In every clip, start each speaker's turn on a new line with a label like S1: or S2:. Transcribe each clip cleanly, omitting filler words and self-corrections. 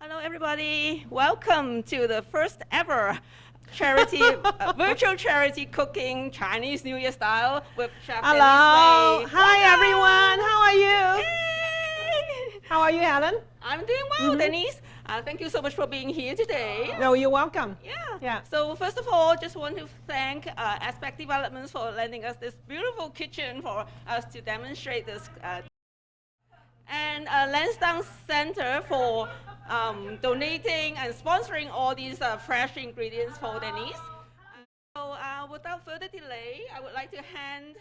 S1: Hello, everybody. Welcome to the first ever charity, virtual charity cooking Chinese New Year style with Chef
S2: Hello.
S1: Denise Wei.
S2: Hi, everyone. How are you?
S1: Yay!
S2: How are you, Helen?
S1: I'm doing well, Denise. Thank you so much for being here today.
S2: No, you're welcome.
S1: Yeah. So first of all, just want to thank Aspect Developments for lending us this beautiful kitchen for us to demonstrate this. And Lansdowne Center for donating and sponsoring all these fresh ingredients for Denise. So without further delay, I would like to hand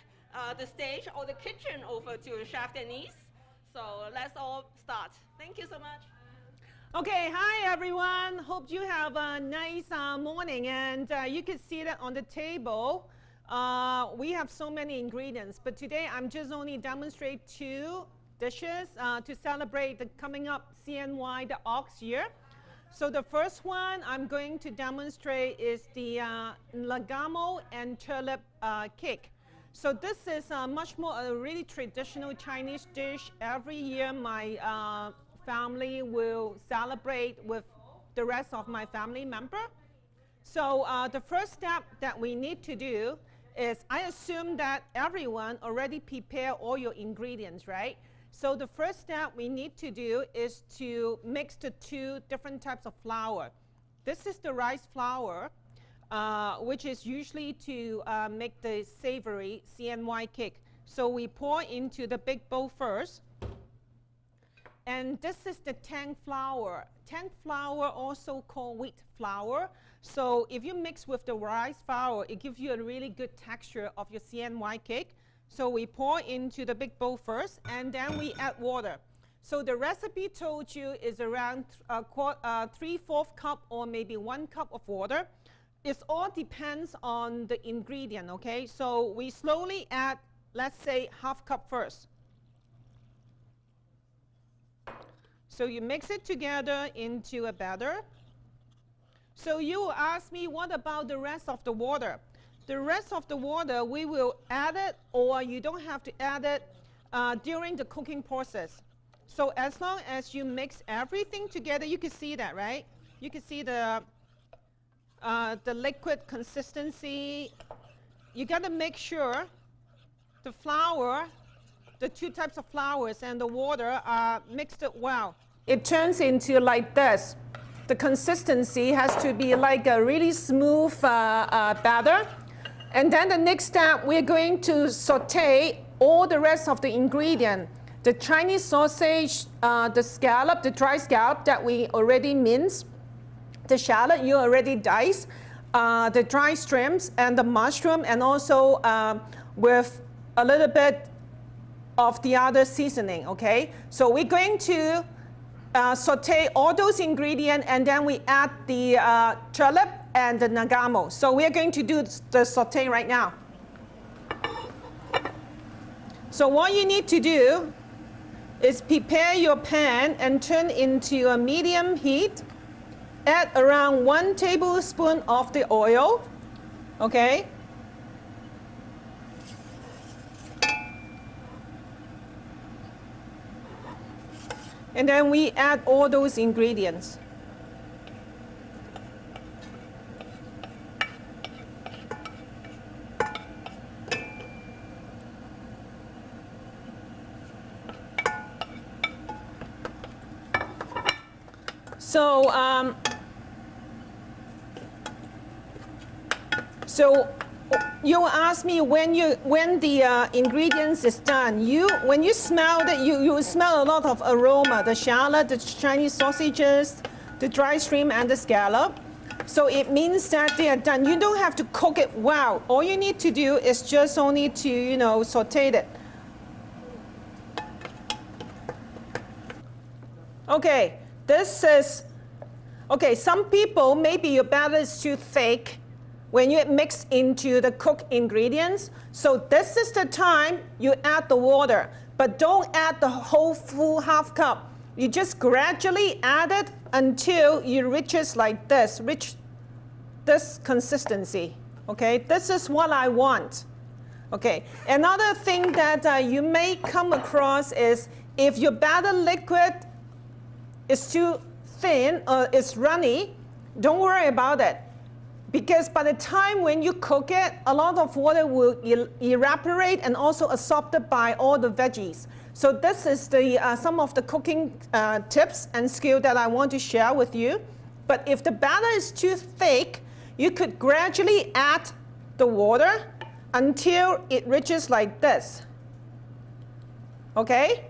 S1: the stage or the kitchen over to Chef Denise. So let's all start. Thank you so much.
S2: Okay, hi, everyone. Hope you have a nice morning. And you can see that on the table. We have so many ingredients. But today, I'm just only demonstrate 2 dishes to celebrate the coming up CNY, the Ox year. So the first one I'm going to demonstrate is the Nagamo and Tulip cake. So this is much more a really traditional Chinese dish. Every year my family will celebrate with the rest of my family member. So the first step that we need to do is, I assume that everyone already prepared all your ingredients, right? So the first step we need to do is to mix the 2 different types of flour. This is the rice flour, which is usually to make the savory CNY cake. So we pour into the big bowl first. And this is the tang flour. Tang flour, also called wheat flour. So if you mix with the rice flour, it gives you a really good texture of your CNY cake. So we pour into the big bowl first, and then we add water. So the recipe told you is around 3/4 cup or maybe 1 cup of water. It all depends on the ingredient, okay? So we slowly add, let's say, 1/2 cup first. So you mix it together into a batter. So you ask me, what about the rest of the water? The rest of the water, we will add it, or you don't have to add it during the cooking process. So as long as you mix everything together, you can see that, right? You can see the liquid consistency. You got to make sure the flour, the 2 types of flours and the water are mixed well. It turns into like this. The consistency has to be like a really smooth batter. And then the next step, we're going to saute all the rest of the ingredient. The Chinese sausage, the scallop, the dry scallop that we already minced, the shallot you already diced, the dry shrimps and the mushroom, and also with a little bit of the other seasoning, okay? So we're going to saute all those ingredients, and then we add the tulip and the nagamo. So we're going to do the saute right now. So what you need to do is prepare your pan and turn into a medium heat. Add around 1 tablespoon of the oil, okay? And then we add all those ingredients. So you ask me when the ingredients is done. When you smell that, you smell a lot of aroma. The shallot, the Chinese sausages, the dry shrimp, and the scallop. So it means that they are done. You don't have to cook it well. All you need to do is just only to saute it. Okay, this is okay. Some people, maybe your batter is too thick when you mix into the cooked ingredients. So this is the time you add the water, but don't add the whole full 1/2 cup. You just gradually add it until it reaches like this, reach this consistency, okay? This is what I want, okay? Another thing that you may come across is if your batter liquid is too thin or it's runny, don't worry about it. Because by the time when you cook it, a lot of water will evaporate and also absorbed by all the veggies. So this is the, some of the cooking tips and skill that I want to share with you. But if the batter is too thick, you could gradually add the water until it reaches like this. Okay?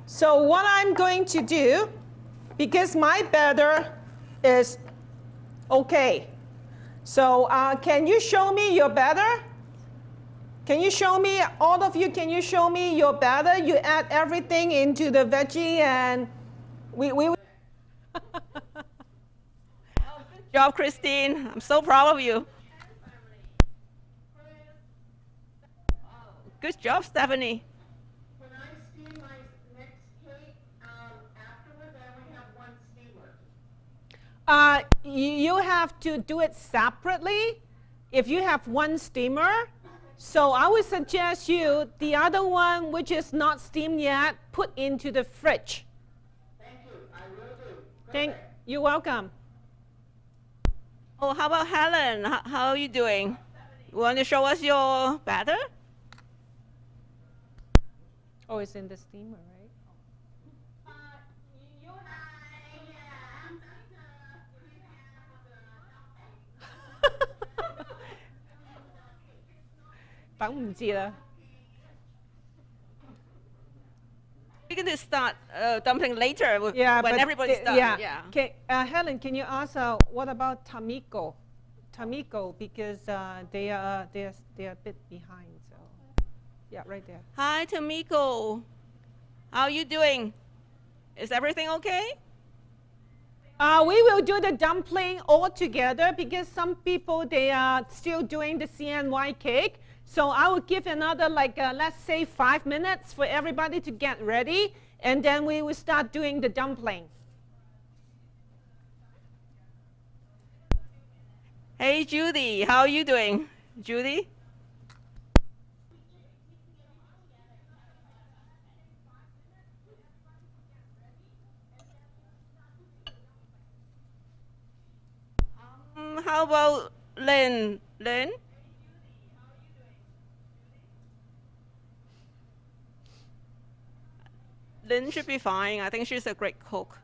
S2: So what I'm going to do, because my batter is okay. So can you show me your batter? Can you show me, all of you, can you show me your batter? You add everything into the veggie and we
S1: Good job, Christine. I'm so proud of you. Good job, Stephanie.
S3: When I steam my next cake, afterwards I only have one steamer.
S2: You have to do it separately if you have one steamer. So I would suggest you, the other one which is not steamed yet, put into the fridge.
S3: Thank you, I will do.
S2: You're welcome.
S1: Oh, how about Helen? How are you doing? You want to show us your batter?
S2: Oh, it's in the steamer, right?
S1: We're going to start dumpling later when everybody's done.
S2: Yeah. Okay, Helen, can you ask what about Tamiko? Tamiko, because they're a bit behind. So, yeah, right there.
S1: Hi, Tamiko. How are you doing? Is everything okay?
S2: We will do the dumpling all together because some people, they are still doing the CNY cake. So I will give another, like, let's say 5 minutes for everybody to get ready. And then we will start doing the dumpling.
S1: Hey, Judy. How are you doing? Judy? How about Lynn? Lynn? Lynn should be fine. I think she's a great cook.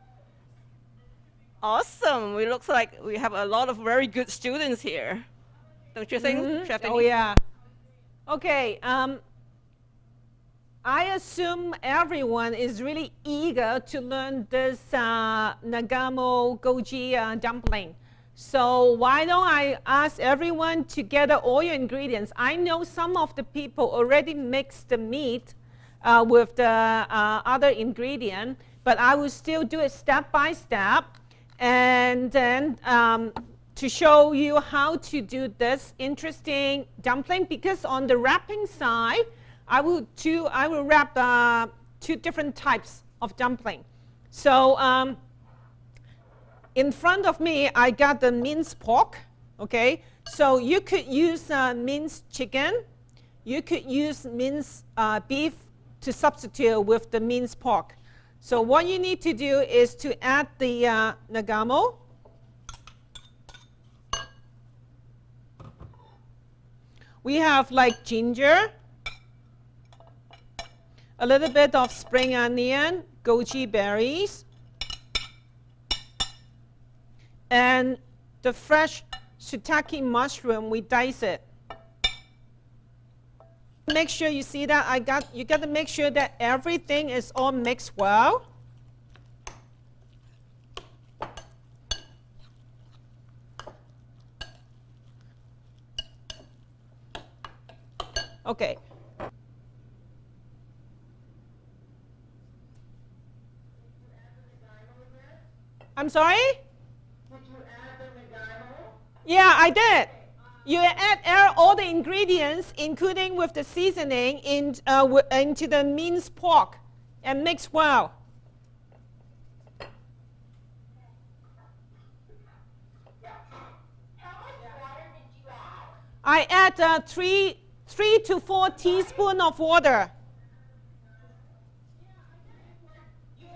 S1: Awesome. We looks like we have a lot of very good students here. Don't you think, Chef?
S2: Oh, yeah. Okay. I assume everyone is really eager to learn this Nagamo goji dumpling. So why don't I ask everyone to gather all your ingredients? I know some of the people already mixed the meat with the other ingredient, but I will still do it step by step. And then to show you how to do this interesting dumpling, because on the wrapping side, I will wrap two different types of dumpling. So in front of me, I got the minced pork, okay? So you could use minced chicken. You could use minced beef to substitute with the minced pork. So what you need to do is to add the nagamo. We have like ginger, a little bit of spring onion, goji berries, and the fresh shiitake mushroom, we dice it. Make sure you see that you got to make sure that everything is all mixed well. Okay. I'm sorry?
S3: Did you add the nagano?
S2: Yeah, I did. You add all the ingredients, including with the seasoning, into the minced pork and mix well.
S3: How much water did you add?
S2: I add 3 to 4 teaspoons of water.
S3: You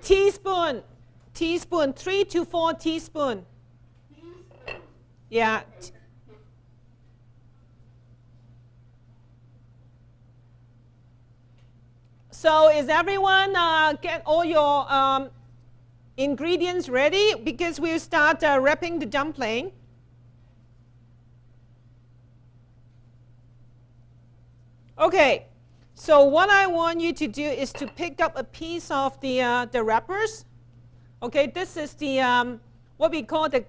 S2: Teaspoon. Teaspoon. 3 to 4 teaspoon. Yeah. So is everyone get all your ingredients ready? Because we'll start wrapping the dumpling. Okay. So what I want you to do is to pick up a piece of the wrappers. Okay, this is the what we call the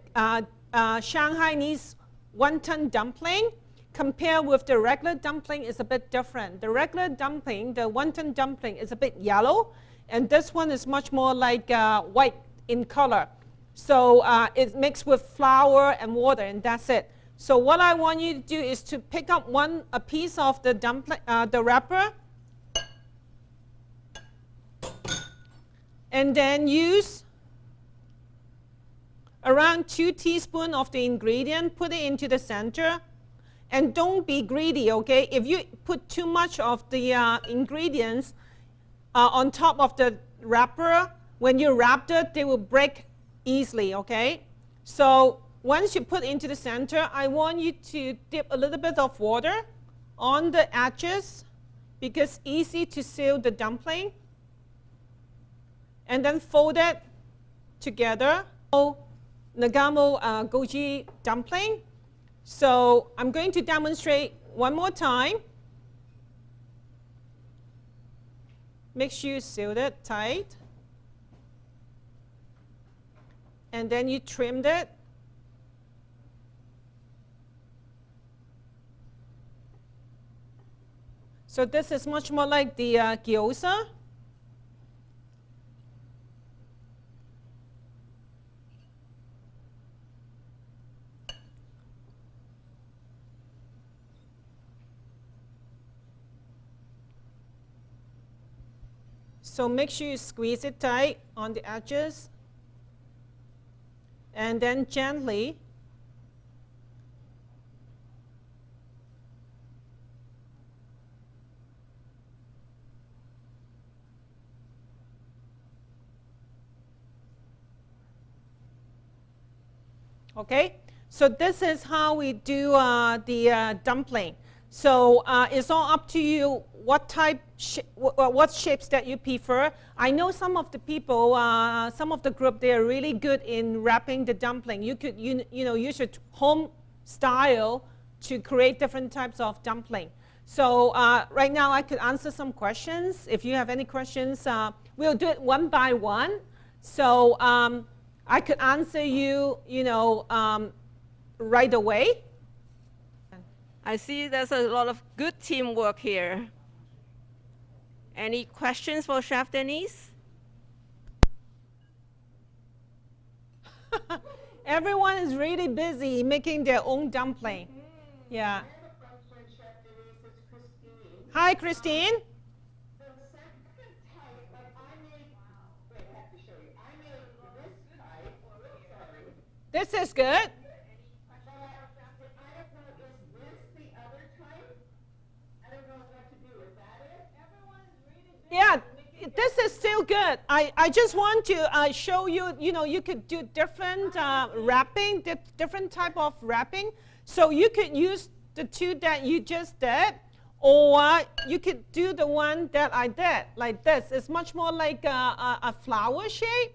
S2: Shanghainese wonton dumpling. Compared with the regular dumpling, is a bit different. The regular dumpling, the wonton dumpling, is a bit yellow, and this one is much more like white in color. So it's mixed with flour and water, and that's it. So what I want you to do is to pick up a piece of the dumpling, the wrapper, and then use around 2 teaspoons of the ingredient, put it into the center, and don't be greedy, okay? If you put too much of the ingredients on top of the wrapper, when you wrap it, they will break easily, okay? So once you put into the center, I want you to dip a little bit of water on the edges because easy to seal the dumpling. And then fold it together. Nagamo goji dumpling. So I'm going to demonstrate one more time. Make sure you seal it tight. And then you trimmed it. So this is much more like the gyoza. So make sure you squeeze it tight on the edges. And then gently okay, so this is how we do the dumpling. So it's all up to you what type, what shapes that you prefer. I know some of the people, some of the group, they are really good in wrapping the dumpling. You could, you know, use your home style to create different types of dumpling. So right now I could answer some questions. If you have any questions, we'll do it one by one. So I could answer you, you know, right away.
S1: I see there's a lot of good teamwork here. Any questions for Chef Denise?
S2: Everyone is really busy making their own dumpling. Yeah.
S3: I have a question, Chef Denise. It's Christine.
S2: Hi, Christine.
S3: The second type, like I made, wait, I have to show you. I made this type. Sorry.
S2: This is good.
S3: But I don't know, is this the other type? I don't know what to do. Is that it?
S2: Yeah, this is still good. I just want to show you, you know, you could do different wrapping, different type of wrapping. So you could use the two that you just did, or you could do the one that I did, like this. It's much more like a flower shape.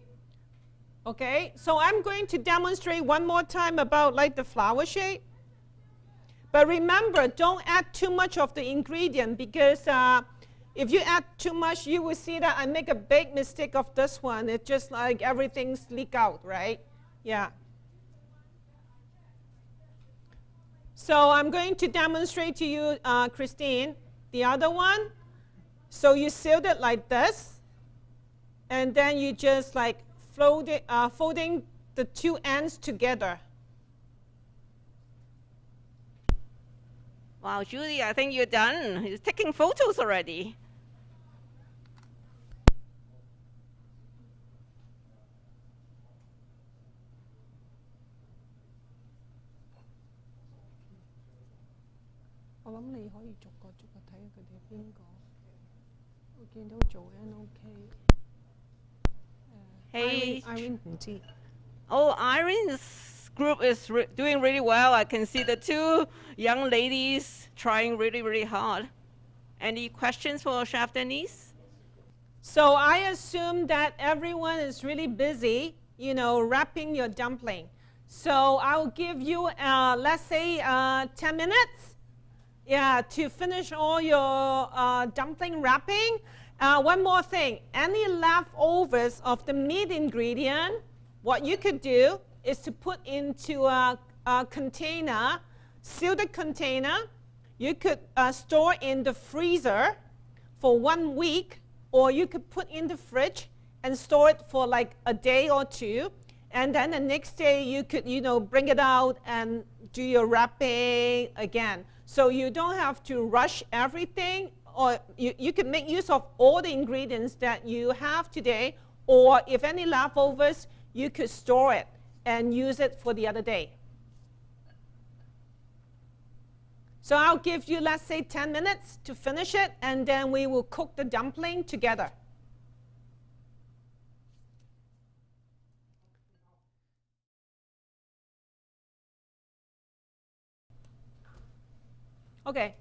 S2: Okay, so I'm going to demonstrate one more time about like the flower shape. But remember, don't add too much of the ingredient because if you add too much, you will see that I make a big mistake of this one. It's just like everything's leak out, right? Yeah. So I'm going to demonstrate to you, Christine, the other one. So you sealed it like this, and then you just like folding the two ends together.
S1: Wow, Judy, I think you're done. You're taking photos already.
S2: 我諗你可以逐個睇佢哋邊個，我見到做 NOK，
S1: Hey.
S2: Irene, T.
S1: Oh, Irene's group is doing really well. I can see the two young ladies trying really, really hard. Any questions for Chef Denise?
S2: So I assume that everyone is really busy, wrapping your dumpling. So I'll give you, let's say, 10 minutes, to finish all your dumpling wrapping. One more thing, any leftovers of the meat ingredient, what you could do is to put into a container, sealed container. You could store in the freezer for 1 week, or you could put in the fridge and store it for like a day or two. And then the next day you could, bring it out and do your wrapping again. So you don't have to rush everything, or you can make use of all the ingredients that you have today, or if any leftovers, you could store it and use it for the other day. So I'll give you, let's say, 10 minutes to finish it, and then we will cook the dumpling together. Okay.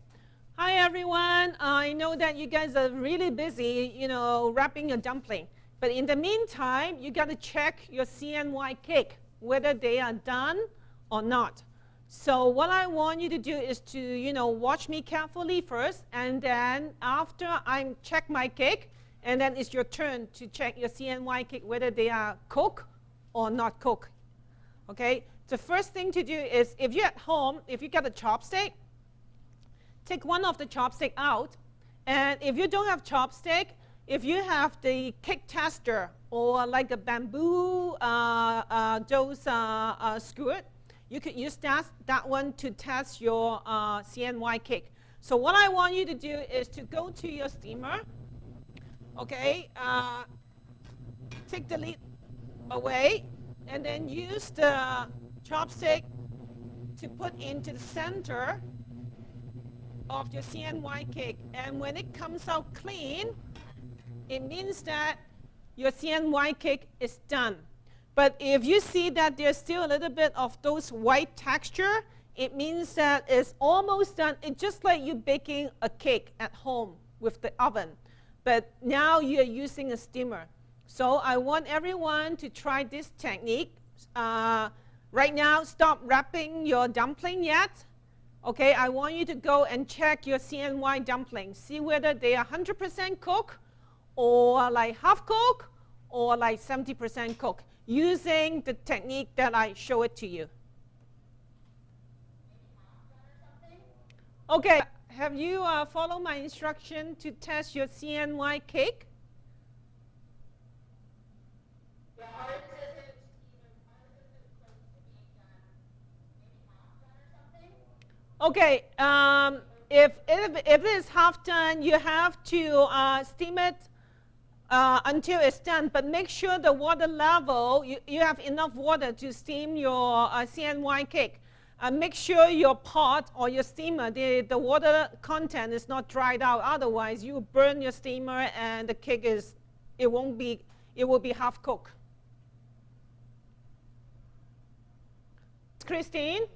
S2: Hi, everyone. I know that you guys are really busy, wrapping your dumpling. But in the meantime, you got to check your CNY cake, whether they are done or not. So what I want you to do is to, watch me carefully first, and then after I check my cake, and then it's your turn to check your CNY cake, whether they are cooked or not cooked. Okay? The first thing to do is, if you're at home, if you got a chopstick, take one of the chopstick out, and if you don't have chopstick, if you have the cake tester or like a bamboo skewer, you could use that one to test your CNY cake. So what I want you to do is to go to your steamer, okay, take the lid away, and then use the chopstick to put into the center of your CNY cake. And when it comes out clean, it means that your CNY cake is done. But if you see that there's still a little bit of those white texture, it means that it's almost done. It's just like you baking a cake at home with the oven. But now you're using a steamer. So I want everyone to try this technique. Right now, stop wrapping your dumpling yet. Okay, I want you to go and check your CNY dumplings. See whether they are 100% cooked, or like half cooked, or like 70% cooked, using the technique that I show it to you. Okay, have you followed my instruction to test your CNY cake? Okay, if it is half done, you have to steam it until it's done, but make sure the water level, you have enough water to steam your CNY cake. Make sure your pot or your steamer, the water content is not dried out, otherwise you burn your steamer and the cake it will be half cooked. Christine?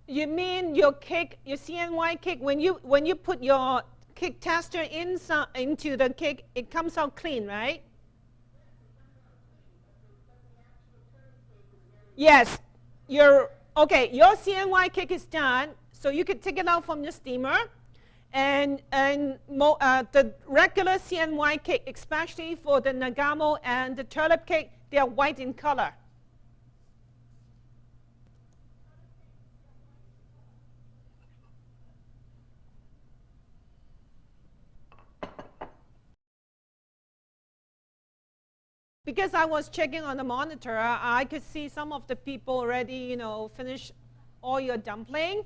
S2: You mean your cake, your CNY cake, when you put your cake tester into the cake, it comes out clean, right? Yes. Your CNY cake is done, so you can take it out from your steamer. And the regular CNY cake, especially for the nagamo and the tulip cake, they are white in color. Because I was checking on the monitor, I could see some of the people already, finish all your dumpling.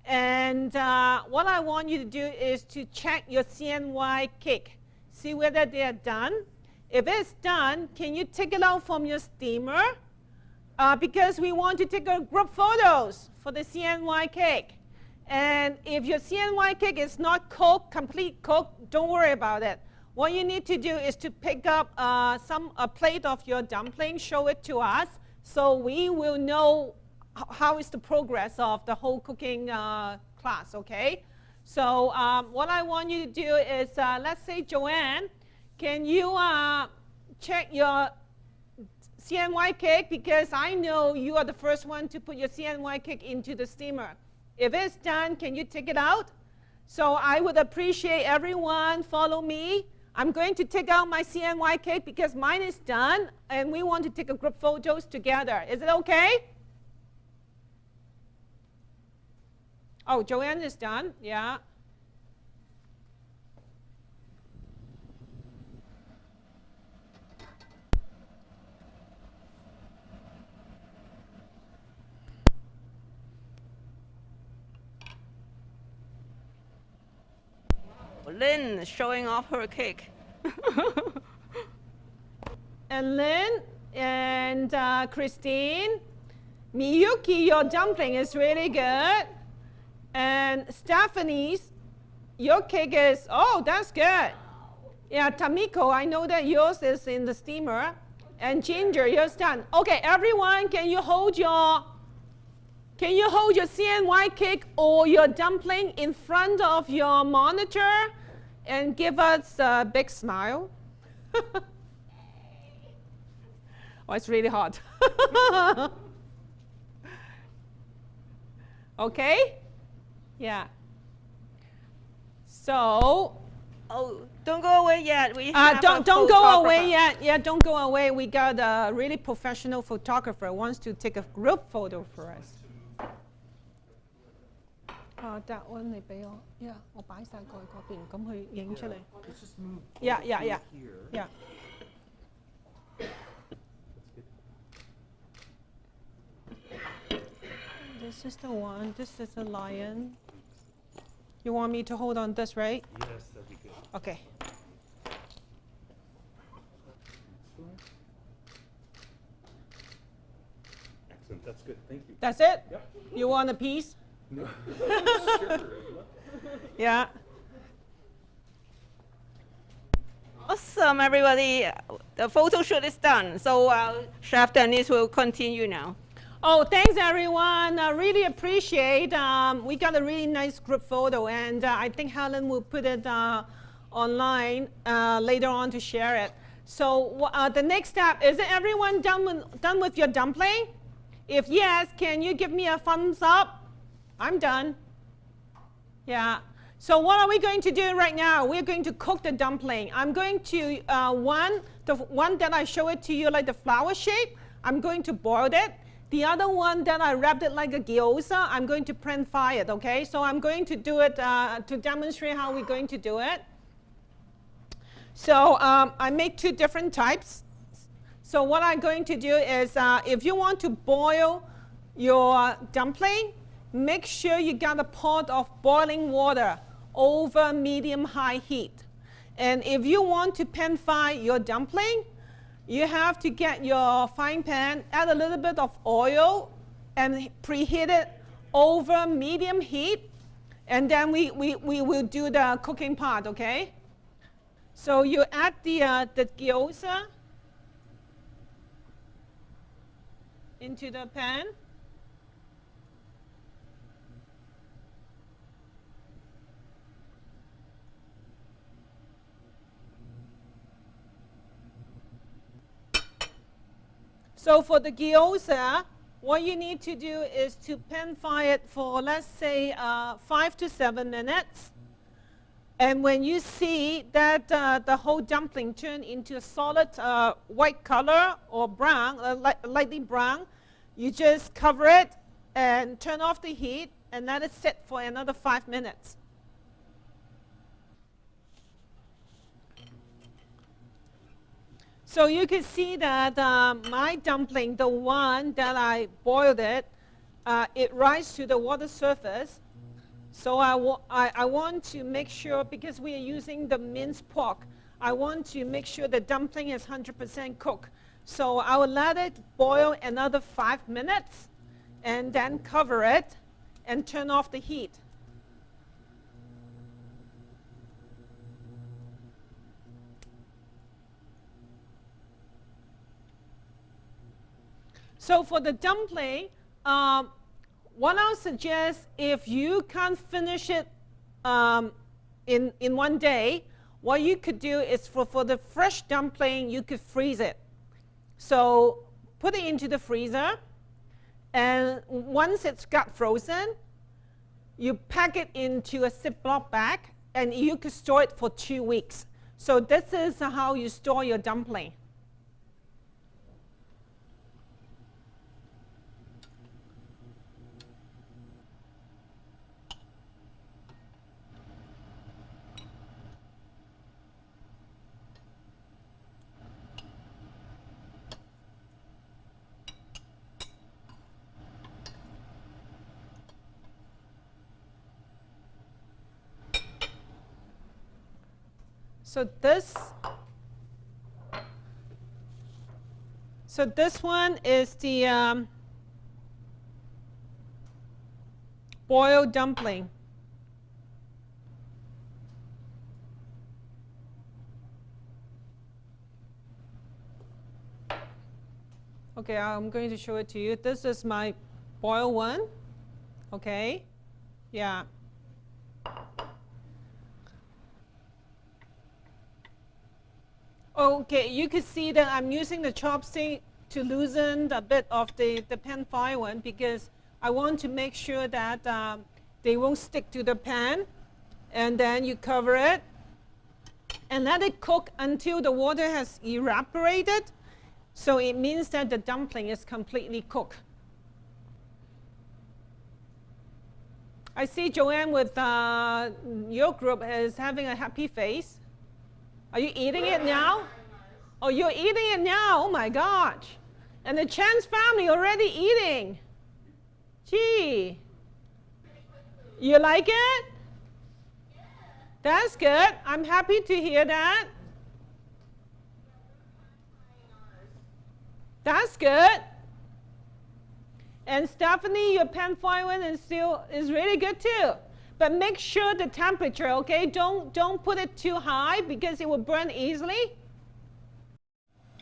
S2: And what I want you to do is to check your CNY cake. See whether they are done. If it's done, can you take it out from your steamer? Because we want to take a group photos for the CNY cake. And if your CNY cake is not cooked, complete cooked, don't worry about it. What you need to do is to pick up a plate of your dumpling, show it to us, so we will know how is the progress of the whole cooking class, okay? So what I want you to do is, let's say Joanne, can you check your CNY cake, because I know you are the first one to put your CNY cake into the steamer. If it's done, can you take it out? So I would appreciate everyone follow me. I'm going to take out my CNY cake because mine is done, and we want to take a group photos together. Is it okay? Oh, Joanne is done, yeah.
S1: Lynn showing off her cake.
S2: And Lynn and Christine, Miyuki, your dumpling is really good. And Stephanie's, your cake is, oh, that's good. Yeah, Tamiko, I know that yours is in the steamer. And Ginger, yours done. Okay, everyone, can you hold your CNY cake or your dumpling in front of your monitor and give us a big smile? Oh, it's really hot. Okay? Yeah. So,
S1: Oh, don't go away yet. We have
S2: don't
S1: a
S2: go away
S1: photographer.
S2: yet. Yeah, don't go away. We got a really professional photographer wants to take a group photo for us. That one 你俾我 ，yeah， 我擺晒過去嗰邊，咁佢影出嚟。
S4: Let's just move.
S2: Yeah, yeah,
S4: over
S2: yeah.
S4: Here.
S2: Yeah. This is the one. This is a lion. You want me to hold on this, right?
S4: Yes, that'd be good.
S2: Okay.
S4: Excellent. That's good. Thank you.
S2: That's it?
S4: Yep.
S2: You want a piece?
S4: No. Sure.
S2: Yeah.
S1: Awesome, everybody. The photo shoot is done. So Chef Dennis will continue now.
S2: Oh, thanks everyone. I really appreciate. We got a really nice group photo, and I think Helen will put it online later on to share it. So the next step, is everyone done with your dumpling? If yes, can you give me a thumbs up? I'm done. Yeah. So what are we going to do right now? We're going to cook the dumpling. I'm going to, the one that I show it to you like the flower shape, I'm going to boil it. The other one that I wrapped it like a gyoza, I'm going to pan fry it, okay? So I'm going to do it to demonstrate how we're going to do it. So I make two different types. So what I'm going to do is, if you want to boil your dumpling, make sure you got a pot of boiling water over medium-high heat. And if you want to pan fry your dumpling, you have to get your frying pan, add a little bit of oil, and preheat it over medium heat. And then we will do the cooking part, okay? So you add the gyoza into the pan. So for the gyoza, what you need to do is to pan fry it for, let's say, 5 to 7 minutes. And when you see that the whole dumpling turn into a solid white color or brown, lightly brown, you just cover it and turn off the heat and let it sit for another 5 minutes. So you can see that my dumpling, the one that I boiled it, it rises to the water surface. So I want to make sure, because we are using the minced pork, I want to make sure the dumpling is 100% cooked. So I will let it boil another 5 minutes and then cover it and turn off the heat. So for the dumpling, what I'll suggest, if you can't finish it in one day, what you could do is for the fresh dumpling, you could freeze it. So put it into the freezer, and once it's got frozen, you pack it into a Ziploc bag, and you could store it for 2 weeks. So this is how you store your dumpling. So this one is the boiled dumpling. Okay, I'm going to show it to you. This is my boiled one. Okay, yeah. Okay, you can see that I'm using the chopstick to loosen a bit of the pan fry one, because I want to make sure that they won't stick to the pan. And then you cover it and let it cook until the water has evaporated. So it means that the dumpling is completely cooked. I see Joanne with your group is having a happy face. Are you eating it now? Oh, you're eating it now? Oh my gosh. And the Chan's family already eating. Gee. You like it? That's good. I'm happy to hear that. That's good. And Stephanie, your pan fry one is really good too. But make sure the temperature, okay? Don't put it too high because it will burn easily.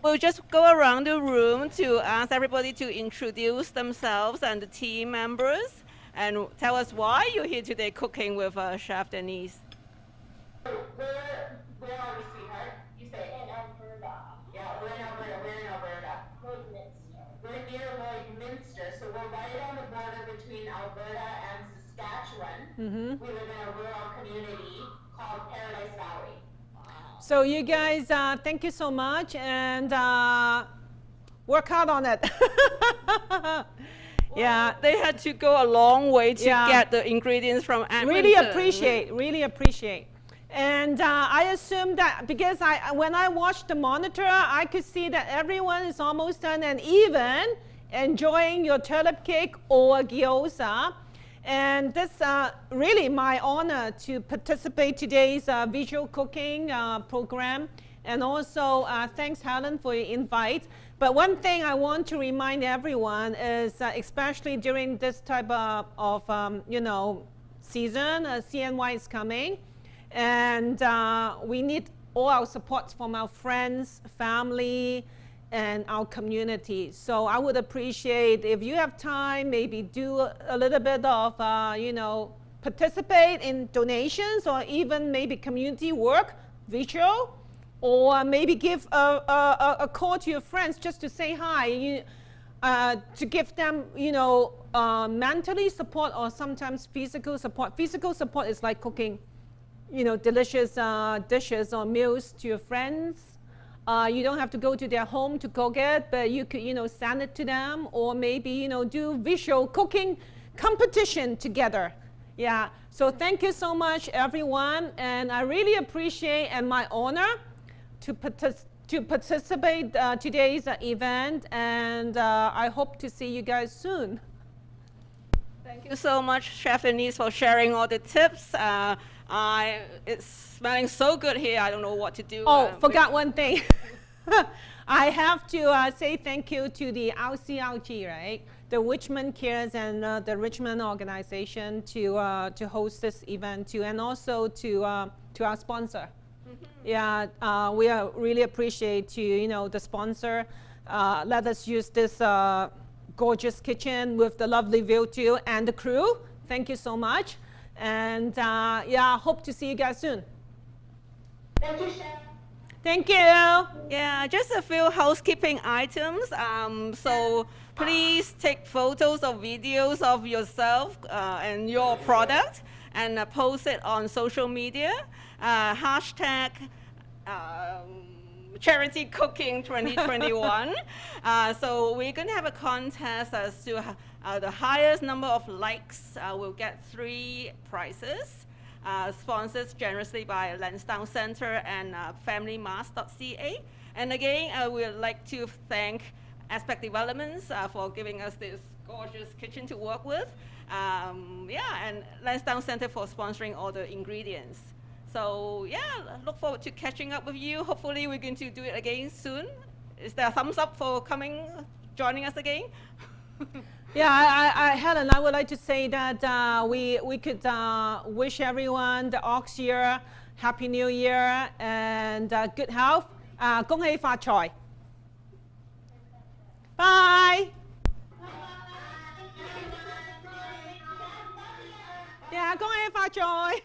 S1: We'll just go around the room to ask everybody to introduce themselves and the team members and tell us why you're here today cooking with Chef Denise.
S3: Where are we, sweetheart? You say in Alberta. Yeah, we're in Alberta. We're in Alberta. Lloydminster. We're near Lloydminster, so we're right on the border between Alberta and Saskatchewan. We live in a rural community called Paradise Valley.
S2: So you guys, thank you so much, and work hard on it. Yeah,
S1: They had to go a long way to get the ingredients from Edmonton.
S2: really appreciate. And I assume that because when I watched the monitor, I could see that everyone is almost done and even enjoying your tulip cake or gyoza. And this really my honor to participate today's visual cooking program. And also thanks Helen for your invite. But one thing I want to remind everyone is especially during this type of season, CNY is coming. And we need all our support from our friends, family, and our community. So I would appreciate if you have time, maybe do a little bit of, participate in donations or even maybe community work, visual, or maybe give a call to your friends just to say hi, to give them, mentally support or sometimes physical support. Physical support is like cooking, delicious dishes or meals to your friends. You don't have to go to their home to cook it, but you could, send it to them, or maybe, do visual cooking competition together. Yeah, so thank you so much, everyone, and I really appreciate and my honor to participate today's event, and I hope to see you guys soon.
S1: Thank you so much, Chef Denise, for sharing all the tips. It's smelling so good here. I don't know what to do.
S2: Oh, forgot one thing. I have to say thank you to the RCRG, right? The Richmond Cares and the Richmond organization to host this event too, and also to our sponsor. Yeah, we really appreciate the sponsor. Let us use this gorgeous kitchen with the lovely view too, and the crew. Thank you so much. And yeah, hope to see you guys soon.
S3: Thank you, Chef.
S2: Thank you.
S1: Yeah, just a few housekeeping items. So please take photos or videos of yourself and your product and post it on social media. Hashtag Charity Cooking 2021. So we're going to have a contest as to the highest number of likes will get 3 prizes. Sponsored generously by Lansdowne Center and FamilyMart.ca. And again, we would like to thank Aspect Developments for giving us this gorgeous kitchen to work with. Yeah, and Lansdowne Center for sponsoring all the ingredients. So yeah, look forward to catching up with you. Hopefully we're going to do it again soon. Is there a thumbs up for joining us again?
S2: Yeah, Helen, I would like to say that we could wish everyone the Ox Year, Happy New Year, and good health. 恭喜發財. Bye. Yeah, 恭喜發財.